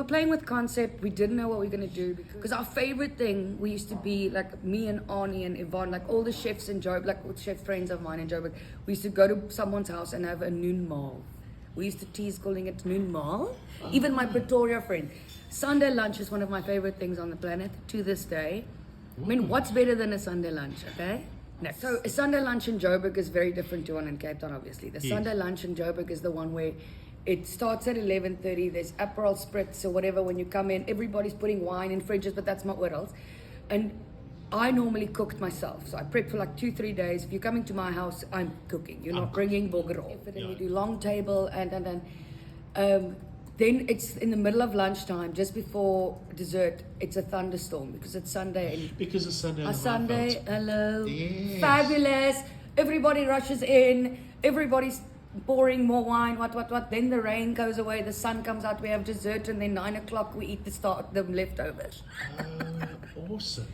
playing with concept. We didn't know what we were gonna do because our favorite thing we used to be like me and Arnie and Yvonne, like all the chefs in Joburg, like chef friends of mine in Joburg. We used to go to someone's house and have a noon maal. We used to tease calling it noon maal. Even my Pretoria friend. Sunday lunch is one of my favorite things on the planet to this day. I mean, what's better than a Sunday lunch, okay? No. So a Sunday lunch in Joburg is very different to one in Cape Town, obviously. The Sunday lunch in Joburg is the one where it starts at 11:30. There's Aperol Spritz or whatever when you come in. Everybody's putting wine in fridges, but that's not oral. And I normally cooked myself. So I prep for like 2-3 days. If you're coming to my house, I'm cooking. You're not bringing bogerol. And you do long table and then it's in the middle of lunchtime, just before dessert, it's a thunderstorm because it's Sunday. Because it's Sunday. A Sunday, hello. Yes. Fabulous. Everybody rushes in. Everybody's pouring more wine, what. Then the rain goes away, the sun comes out, we have dessert, and then 9 o'clock we eat the leftovers. Awesome.